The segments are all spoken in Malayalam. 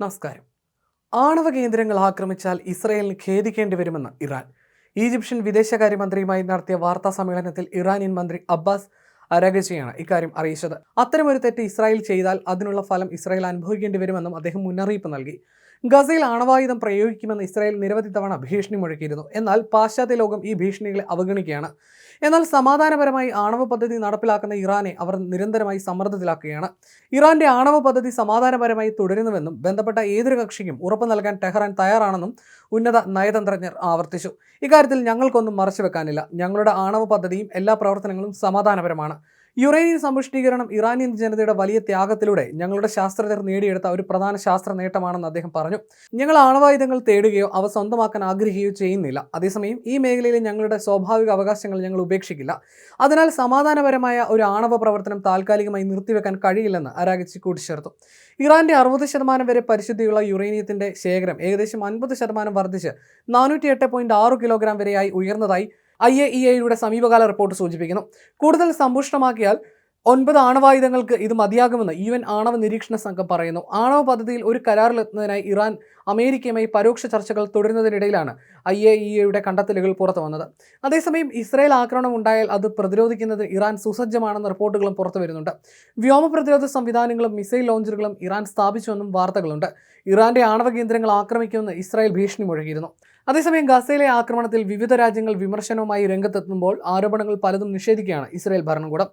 നമസ്കാരം. ആണവ കേന്ദ്രങ്ങൾ ആക്രമിച്ചാൽ ഇസ്രയേലിന് ഖേദിക്കേണ്ടി വരുമെന്ന് ഇറാൻ. ഈജിപ്ഷ്യൻ വിദേശകാര്യമന്ത്രിയുമായി നടത്തിയ വാർത്താ സമ്മേളനത്തിൽ ഇറാനിയൻ മന്ത്രി അബ്ബാസ് അരാഗച്ചിയാണ് ഇക്കാര്യം അറിയിച്ചത്. അത്തരമൊരു തെറ്റ് ഇസ്രായേൽ ചെയ്താൽ അതിനുള്ള ഫലം ഇസ്രായേൽ അനുഭവിക്കേണ്ടി വരുമെന്നും അദ്ദേഹം മുന്നറിയിപ്പ് നൽകി. ഗസയിൽ ആണവായുധം പ്രയോഗിക്കുമെന്ന് ഇസ്രായേൽ നിരവധി തവണ ഭീഷണി മുഴക്കിയിരുന്നു. എന്നാൽ പാശ്ചാത്യ ലോകം ഈ ഭീഷണികളെ അവഗണിക്കുകയാണ്. എന്നാൽ സമാധാനപരമായി ആണവ പദ്ധതി നടപ്പിലാക്കുന്ന ഇറാനെ അവർ നിരന്തരമായി സമ്മർദ്ദത്തിലാക്കുകയാണ്. ഇറാന്റെ ആണവ പദ്ധതി സമാധാനപരമായി തുടരുന്നുവെന്നും ബന്ധപ്പെട്ട ഏതൊരു കക്ഷിക്കും ഉറപ്പ് നൽകാൻ ടെഹ്റാൻ തയ്യാറാണെന്നും ഉന്നത നയതന്ത്രജ്ഞർ ആവർത്തിച്ചു. ഇക്കാര്യത്തിൽ ഞങ്ങൾക്കൊന്നും മറച്ചുവെക്കാനില്ല. ഞങ്ങളുടെ ആണവ പദ്ധതിയും എല്ലാ പ്രവർത്തനങ്ങളും സമാധാനപരമാണ്. യുറേനിയം സമ്പുഷ്ടീകരണം ഇറാനിയൻ ജനതയുടെ വലിയ ത്യാഗത്തിലൂടെ ഞങ്ങളുടെ ശാസ്ത്രജ്ഞർ നേടിയെടുത്ത ഒരു പ്രധാന ശാസ്ത്ര നേട്ടമാണെന്ന് അദ്ദേഹം പറഞ്ഞു. ഞങ്ങൾ ആണവായുധങ്ങൾ തേടുകയോ അവ സ്വന്തമാക്കാൻ ആഗ്രഹിക്കുകയോ ചെയ്യുന്നില്ല. അതേസമയം ഈ മേഖലയിലെ ഞങ്ങളുടെ സ്വാഭാവിക അവകാശങ്ങൾ ഞങ്ങൾ ഉപേക്ഷിക്കില്ല. അതിനാൽ സമാധാനപരമായ ഒരു ആണവ പ്രവർത്തനം താൽക്കാലികമായി നിർത്തിവെക്കാൻ കഴിയില്ലെന്ന് അരാഗച്ചി കൂട്ടിച്ചേർത്തു. ഇറാന്റെ 60% വരെ പരിശുദ്ധിയുള്ള യുറേനിയത്തിന്റെ ശേഖരം ഏകദേശം 50% വർദ്ധിച്ച് 408.6 കിലോഗ്രാം വരെയായി ഉയർന്നതായി IAEAയുടെ സമീപകാല റിപ്പോർട്ട് സൂചിപ്പിക്കുന്നു. കൂടുതൽ സമ്പുഷ്ടമാക്കിയാൽ 9 ആണവായുധങ്ങൾക്ക് ഇത് മതിയാകുമെന്ന് UN ആണവ നിരീക്ഷണ സംഘം പറയുന്നു. ആണവ പദ്ധതിയിൽ ഒരു കരാറിലെത്തുന്നതിനായി ഇറാൻ അമേരിക്കയുമായി പരോക്ഷ ചർച്ചകൾ തുടരുന്നതിനിടയിലാണ് IAEAയുടെ കണ്ടെത്തലുകൾ പുറത്തു വന്നത്. അതേസമയം ഇസ്രായേൽ ആക്രമണം ഉണ്ടായാൽ അത് പ്രതിരോധിക്കുന്നതിന് ഇറാൻ സുസജ്ജമാണെന്ന റിപ്പോർട്ടുകളും പുറത്തു വരുന്നുണ്ട്. വ്യോമ പ്രതിരോധ സംവിധാനങ്ങളും മിസൈൽ ലോഞ്ചറുകളും ഇറാൻ സ്ഥാപിച്ചുവെന്നും വാർത്തകളുണ്ട്. ഇറാന്റെ ആണവ കേന്ദ്രങ്ങൾ ആക്രമിക്കുമെന്ന് ഇസ്രായേൽ ഭീഷണി മുഴക്കിയിരുന്നു. അതേസമയം ഗസയിലെ ആക്രമണത്തിൽ വിവിധ രാജ്യങ്ങൾ വിമർശനവുമായി രംഗത്തെത്തുമ്പോൾ ആരോപണങ്ങൾ പലതും നിഷേധിക്കുകയാണ് ഇസ്രായേൽ ഭരണകൂടം.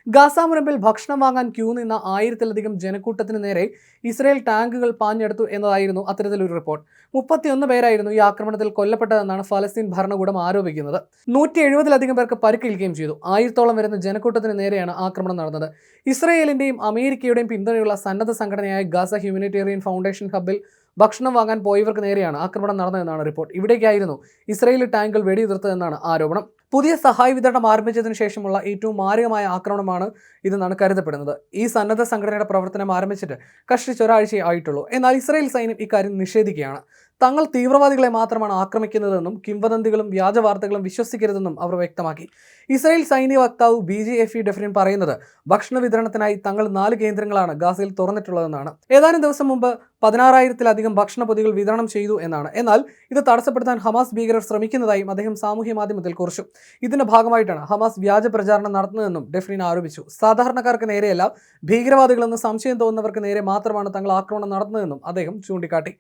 ഗാസ മുനമ്പിൽ ഭക്ഷണം വാങ്ങാൻ ക്യൂ നിന്ന 1000-ലധികം ജനക്കൂട്ടത്തിന് നേരെ ഇസ്രായേൽ ടാങ്കുകൾ പാഞ്ഞെടുത്തു എന്നതായിരുന്നു അത്തരത്തിലൊരു റിപ്പോർട്ട്. 31 പേരായിരുന്നു ഈ ആക്രമണത്തിൽ കൊല്ലപ്പെട്ടതെന്നാണ് ഫലസ്തീൻ ഭരണകൂടം ആരോപിക്കുന്നത്. 170-ലധികം പേർക്ക് പരിക്കേൽക്കുകയും ചെയ്തു. 1000-ഓളം വരുന്ന ജനക്കൂട്ടത്തിന് നേരെയാണ് ആക്രമണം നടന്നത്. ഇസ്രായേലിന്റെയും അമേരിക്കയുടെയും പിന്തുണയുള്ള സന്നദ്ധ സംഘടനയായ ഗാസ ഹ്യൂമനിറ്റേറിയൻ ഫൗണ്ടേഷൻ ഹബ്ബിൽ ഭക്ഷണം വാങ്ങാൻ പോയവർക്ക് നേരെയാണ് ആക്രമണം നടന്നതെന്നാണ് റിപ്പോർട്ട്. ഇവിടേക്കായിരുന്നു ഇസ്രായേലി ടാങ്കുകൾ വെടിയുതിർത്തതെന്നാണ് ആരോപണം. പുതിയ സഹായ വിതരണം ആരംഭിച്ചതിന് ശേഷമുള്ള ഏറ്റവും മാരകമായ ആക്രമണമാണ് ഇതെന്നാണ് കരുതപ്പെടുന്നത്. ഈ സന്നദ്ധ സംഘടനയുടെ പ്രവർത്തനം ആരംഭിച്ചിട്ട് കഷ്ടിച്ച് ഒരാഴ്ചയേ ആയിട്ടുള്ളൂ. എന്നാൽ ഇസ്രായേൽ സൈന്യം ഇക്കാര്യം നിഷേധിക്കുകയാണ്. തങ്ങൾ തീവ്രവാദികളെ മാത്രമാണ് ആക്രമിക്കുന്നതെന്നും കിംവദന്തികളും വ്യാജ വാർത്തകളും വിശ്വസിക്കരുതെന്നും അവർ വ്യക്തമാക്കി. ഇസ്രായേൽ സൈനിക വക്താവ് BJFE ഡെഫ്രിൻ പറയുന്നത് ഭക്ഷണ വിതരണത്തിനായി തങ്ങൾ 4 കേന്ദ്രങ്ങളാണ് ഗാസയിൽ തുറന്നിട്ടുള്ളതെന്നാണ്. ഏതാനും ദിവസം മുമ്പ് 16,000-ലധികം ഭക്ഷണ പൊതികൾ വിതരണം ചെയ്തു എന്നാണ്. എന്നാൽ ഇത് തടസ്സപ്പെടുത്താൻ ഹമാസ് ഭീകരർ ശ്രമിക്കുന്നതായും അദ്ദേഹം സാമൂഹ്യ മാധ്യമത്തിൽ കുറിച്ചു. ഇതിന്റെ ഭാഗമായിട്ടാണ് ഹമാസ് വ്യാജ പ്രചാരണം നടത്തുന്നതെന്നും ഡെഫ്രിൻ ആരോപിച്ചു. സാധാരണക്കാർക്ക് നേരെയല്ല, ഭീകരവാദികളെന്ന് സംശയം തോന്നുന്നവർക്ക് നേരെ മാത്രമാണ് തങ്ങൾ ആക്രമണം നടത്തുന്നതെന്നും അദ്ദേഹം ചൂണ്ടിക്കാട്ടി.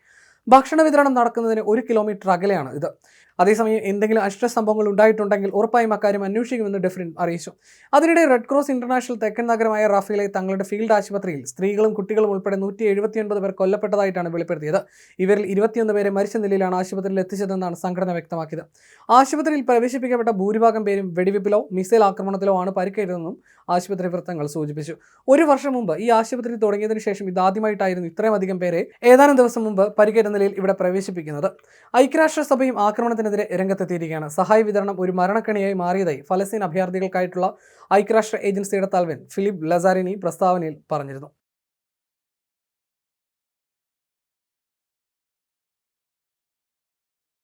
ഭക്ഷണ വിതരണം നടക്കുന്നതിന് 1 കിലോമീറ്റർ അകലെയാണ് ഇത്. അതേസമയം എന്തെങ്കിലും അനിഷ്ട സംഭവങ്ങൾ ഉണ്ടായിട്ടുണ്ടെങ്കിൽ ഉറപ്പായും അക്കാര്യം അന്വേഷിക്കുമെന്ന് ഡെഫ്രിൻ അറിയിച്ചു. അതിനിടെ റെഡ് ക്രോസ് ഇന്റർനാഷണൽ തെക്കൻ നഗരമായ റാഫയിലെ തങ്ങളുടെ ഫീൽഡ് ആശുപത്രിയിൽ സ്ത്രീകളും കുട്ടികളും ഉൾപ്പെടെ 179 പേർ കൊല്ലപ്പെട്ടതായിട്ടാണ് വെളിപ്പെടുത്തിയത്. ഇവരിൽ 21 പേരെ മരിച്ച നിലയിലാണ് ആശുപത്രിയിൽ എത്തിച്ചതെന്നാണ് സംഘടന വ്യക്തമാക്കിയത്. ആശുപത്രിയിൽ പ്രവേശിപ്പിക്കപ്പെട്ട ഭൂരിഭാഗം പേരും വെടിവെപ്പിലോ മിസൈൽ ആക്രമണത്തിലോ ആണ് പരിക്കേറ്റതെന്നും ആശുപത്രി വൃത്തങ്ങൾ സൂചിപ്പിച്ചു. 1 വർഷം മുമ്പ് ഈ ആശുപത്രി തുടങ്ങിയതിനു ശേഷം ഇതാദ്യമായിട്ടായിരുന്നു ഇത്രയും അധികം പേരെ ഏതാനും ദിവസം മുമ്പ് പരിക്കേറ്റ നിലയിൽ ഇവിടെ പ്രവേശിപ്പിക്കുന്നത്. ഐക്യരാഷ്ട്രസഭയും ആക്രമണത്തിനെതിരെ രംഗത്തെത്തിയിരിക്കുകയാണ്. സഹായ വിതരണം ഒരു മരണക്കണിയായി മാറിയതായി ഫലസ്തീൻ അഭയാർത്ഥികൾക്കായിട്ടുള്ള ഐക്യരാഷ്ട്ര ഏജൻസിയുടെ തലവൻ ഫിലിപ്പ് ലസാരിനി പ്രസ്താവനയിൽ പറഞ്ഞിരുന്നു.